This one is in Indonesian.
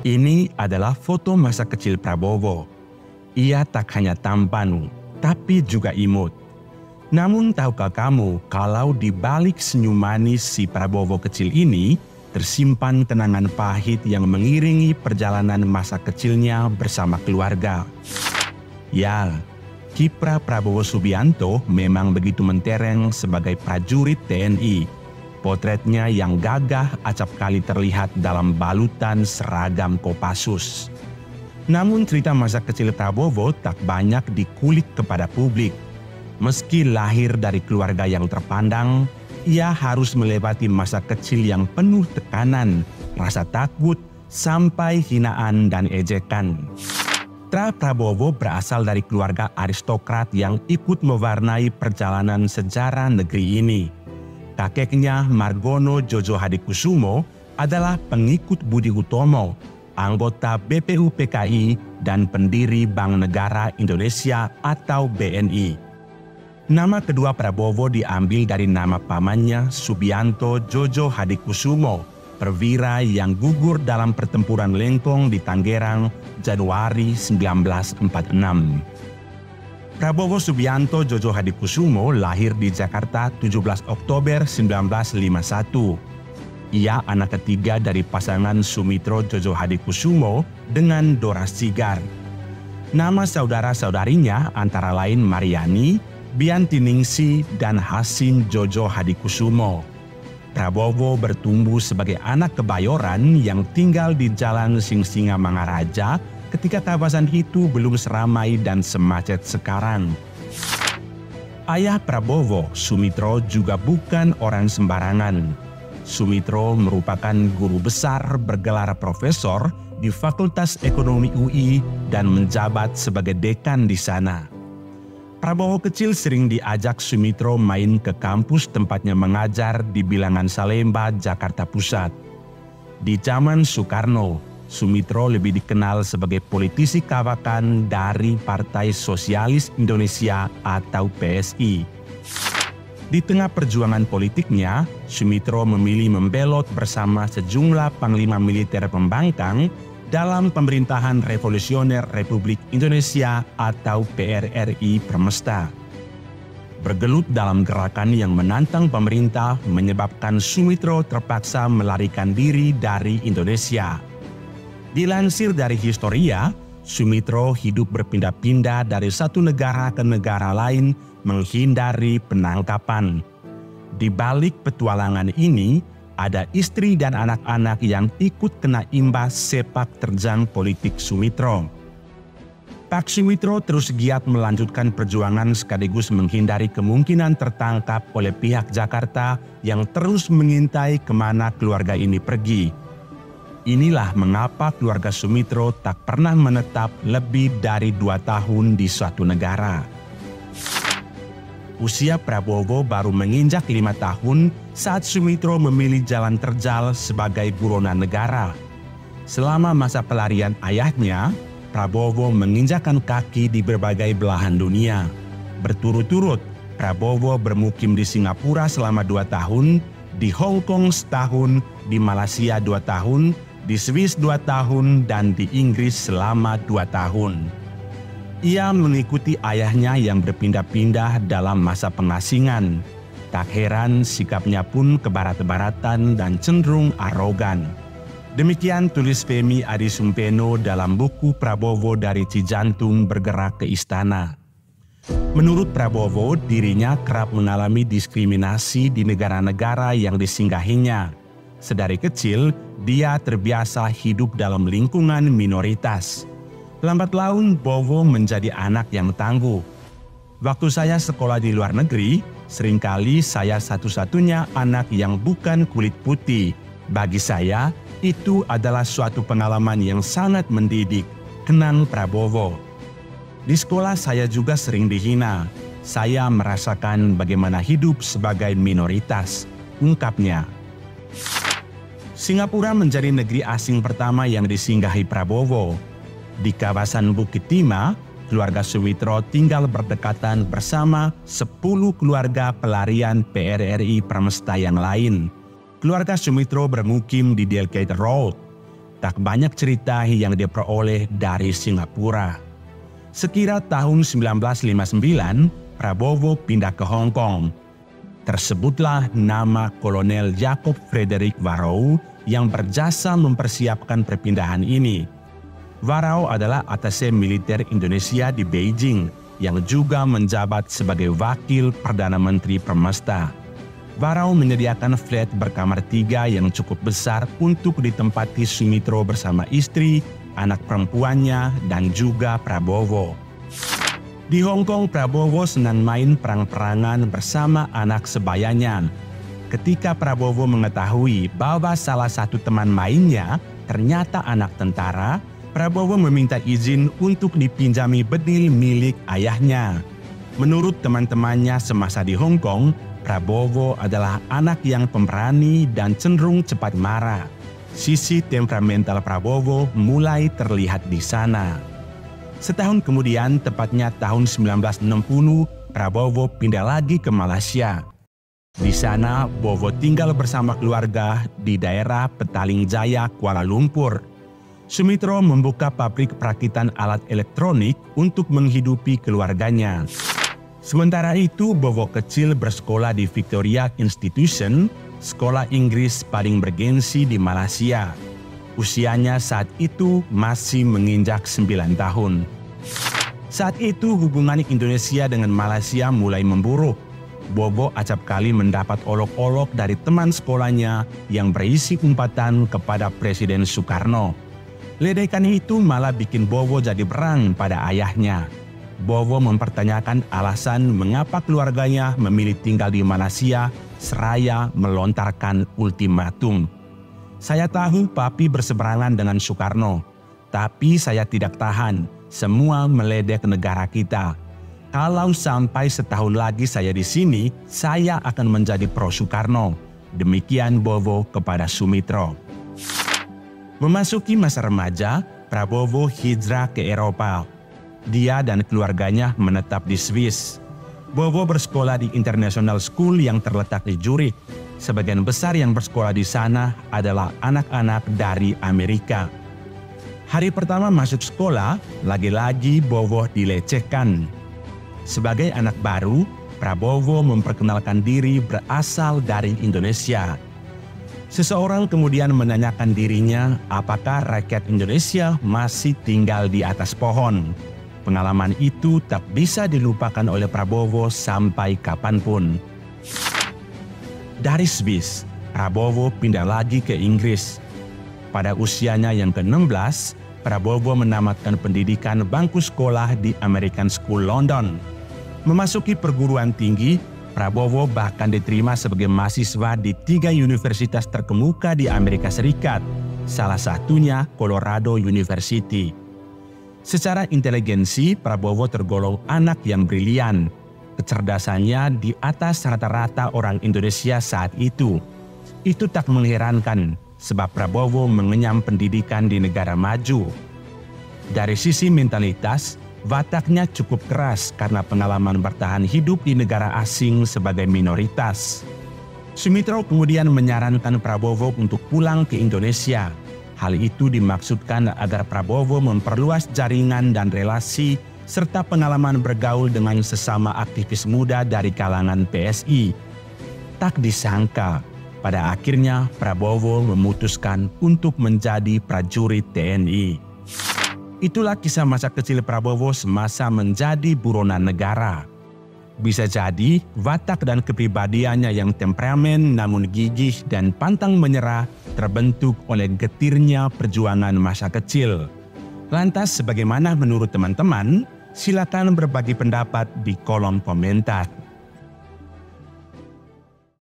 Ini adalah foto masa kecil Prabowo. Ia tak hanya tampan, tapi juga imut. Namun tahukah kamu kalau di balik senyum manis si Prabowo kecil ini tersimpan kenangan pahit yang mengiringi perjalanan masa kecilnya bersama keluarga. Ya, kiprah Prabowo Subianto memang begitu mentereng sebagai prajurit TNI. Potretnya yang gagah acap kali terlihat dalam balutan seragam Kopassus. Namun cerita masa kecil Prabowo tak banyak dikulik kepada publik. Meski lahir dari keluarga yang terpandang, ia harus melewati masa kecil yang penuh tekanan, rasa takut, sampai hinaan dan ejekan. Prabowo berasal dari keluarga aristokrat yang ikut mewarnai perjalanan sejarah negeri ini. Kakeknya Margono Djojo Hadikusumo adalah pengikut Budi Utomo, anggota BPUPKI dan pendiri Bank Negara Indonesia atau BNI. Nama kedua Prabowo diambil dari nama pamannya Subianto Djojo Hadikusumo, perwira yang gugur dalam pertempuran Lengkong di Tangerang, Januari 1946. Prabowo Subianto Djojo Hadikusumo lahir di Jakarta 17 Oktober 1951. Ia anak ketiga dari pasangan Sumitro Djojo Hadikusumo dengan Dora Sigar. Nama saudara-saudarinya antara lain Mariani, Bianti Ningsi, dan Hasim Djojo Hadikusumo. Prabowo bertumbuh sebagai anak Kebayoran yang tinggal di Jalan Singsinga Mangaraja ketika kawasan itu belum seramai dan semacet sekarang. Ayah Prabowo, Sumitro, juga bukan orang sembarangan. Sumitro merupakan guru besar bergelar profesor di Fakultas Ekonomi UI dan menjabat sebagai dekan di sana. Prabowo kecil sering diajak Sumitro main ke kampus tempatnya mengajar di Bilangan Salemba, Jakarta Pusat. Di zaman Soekarno, Sumitro lebih dikenal sebagai politisi kawakan dari Partai Sosialis Indonesia atau PSI. Di tengah perjuangan politiknya, Sumitro memilih membelot bersama sejumlah panglima militer pembangkang dalam pemerintahan Revolusioner Republik Indonesia atau PRRI Permesta. Bergelut dalam gerakan yang menantang pemerintah menyebabkan Sumitro terpaksa melarikan diri dari Indonesia. Dilansir dari Historia, Sumitro hidup berpindah-pindah dari satu negara ke negara lain menghindari penangkapan. Di balik petualangan ini, ada istri dan anak-anak yang ikut kena imbas sepak terjang politik Sumitro. Pak Sumitro terus giat melanjutkan perjuangan sekaligus menghindari kemungkinan tertangkap oleh pihak Jakarta yang terus mengintai kemana keluarga ini pergi. Inilah mengapa keluarga Sumitro tak pernah menetap lebih dari 2 tahun di suatu negara. Usia Prabowo baru menginjak 5 tahun saat Sumitro memilih jalan terjal sebagai buronan negara. Selama masa pelarian ayahnya, Prabowo menginjakkan kaki di berbagai belahan dunia. Berturut-turut, Prabowo bermukim di Singapura selama 2 tahun, di Hong Kong setahun, di Malaysia 2 tahun, di Swiss 2 tahun, dan di Inggris selama 2 tahun. Ia mengikuti ayahnya yang berpindah-pindah dalam masa pengasingan. Tak heran sikapnya pun kebarat-baratan dan cenderung arogan. Demikian tulis Femi Adisumpeno dalam buku Prabowo dari Cijantung Bergerak ke Istana. Menurut Prabowo, dirinya kerap mengalami diskriminasi di negara-negara yang disinggahinya. Sedari kecil, dia terbiasa hidup dalam lingkungan minoritas. Lambat laun Bowo menjadi anak yang tangguh. Waktu saya sekolah di luar negeri, seringkali saya satu-satunya anak yang bukan kulit putih. Bagi saya, itu adalah suatu pengalaman yang sangat mendidik, kenang Prabowo. Di sekolah saya juga sering dihina. Saya merasakan bagaimana hidup sebagai minoritas, ungkapnya. Singapura menjadi negeri asing pertama yang disinggahi Prabowo. Di kawasan Bukit Timah, keluarga Sumitro tinggal berdekatan bersama 10 keluarga pelarian PRRI Permesta yang lain. Keluarga Sumitro bermukim di Delgate Road. tak banyak cerita yang diperoleh dari Singapura. Sekira tahun 1959, Prabowo pindah ke Hong Kong. Tersebutlah nama Kolonel Jacob Frederick Varau yang berjasa mempersiapkan perpindahan ini. Varau adalah atasé militer Indonesia di Beijing yang juga menjabat sebagai wakil Perdana Menteri Permesta. Varau menyediakan flat berkamar 3 yang cukup besar untuk ditempati Sumitro bersama istri, anak perempuannya, dan juga Prabowo. Di Hong Kong, Prabowo senang main perang-perangan bersama anak sebayanya. Ketika Prabowo mengetahui bahwa salah satu teman mainnya ternyata anak tentara, Prabowo meminta izin untuk dipinjami bedil milik ayahnya. Menurut teman-temannya semasa di Hong Kong, Prabowo adalah anak yang pemberani dan cenderung cepat marah. Sisi temperamental Prabowo mulai terlihat di sana. Setahun kemudian, tepatnya tahun 1960, Prabowo pindah lagi ke Malaysia. Di sana, Bowo tinggal bersama keluarga di daerah Petaling Jaya, Kuala Lumpur. Sumitro membuka pabrik perakitan alat elektronik untuk menghidupi keluarganya. Sementara itu, Bowo kecil bersekolah di Victoria Institution, sekolah Inggris paling bergensi di Malaysia. Usianya saat itu masih menginjak 9 tahun. Saat itu hubungan Indonesia dengan Malaysia mulai memburuk. Bowo acap kali mendapat olok-olok dari teman sekolahnya yang berisi umpatan kepada Presiden Soekarno. Ledekan itu malah bikin Bowo jadi berang pada ayahnya. Bowo mempertanyakan alasan mengapa keluarganya memilih tinggal di Malaysia seraya melontarkan ultimatum. Saya tahu papi berseberangan dengan Soekarno, tapi saya tidak tahan. Semua meledek negara kita. Kalau sampai setahun lagi saya di sini, saya akan menjadi pro Soekarno. Demikian Bowo kepada Sumitro. Memasuki masa remaja, Prabowo hijrah ke Eropa. Dia dan keluarganya menetap di Swiss. Bowo bersekolah di International School yang terletak di Zurich. Sebagian besar yang bersekolah di sana adalah anak-anak dari Amerika. Hari pertama masuk sekolah, lagi-lagi Bowo dilecehkan. Sebagai anak baru, Prabowo memperkenalkan diri berasal dari Indonesia. Seseorang kemudian menanyakan dirinya apakah rakyat Indonesia masih tinggal di atas pohon. Pengalaman itu tak bisa dilupakan oleh Prabowo sampai kapanpun. Dari Swiss, Prabowo pindah lagi ke Inggris. Pada usianya yang ke-16, Prabowo menamatkan pendidikan bangku sekolah di American School London. Memasuki perguruan tinggi, Prabowo bahkan diterima sebagai mahasiswa di 3 universitas terkemuka di Amerika Serikat, salah satunya Colorado University. Secara inteligensi, Prabowo tergolong anak yang brilian. Kecerdasannya di atas rata-rata orang Indonesia saat itu. Itu tak mengherankan, sebab Prabowo mengenyam pendidikan di negara maju. Dari sisi mentalitas, wataknya cukup keras karena pengalaman bertahan hidup di negara asing sebagai minoritas. Sumitro kemudian menyarankan Prabowo untuk pulang ke Indonesia. Hal itu dimaksudkan agar Prabowo memperluas jaringan dan relasi serta pengalaman bergaul dengan sesama aktivis muda dari kalangan PSI. Tak disangka, pada akhirnya Prabowo memutuskan untuk menjadi prajurit TNI. Itulah kisah masa kecil Prabowo semasa menjadi buronan negara. Bisa jadi, watak dan kepribadiannya yang temperamen namun gigih dan pantang menyerah terbentuk oleh getirnya perjuangan masa kecil. Lantas, bagaimana menurut teman-teman? Silakan berbagi pendapat di kolom komentar.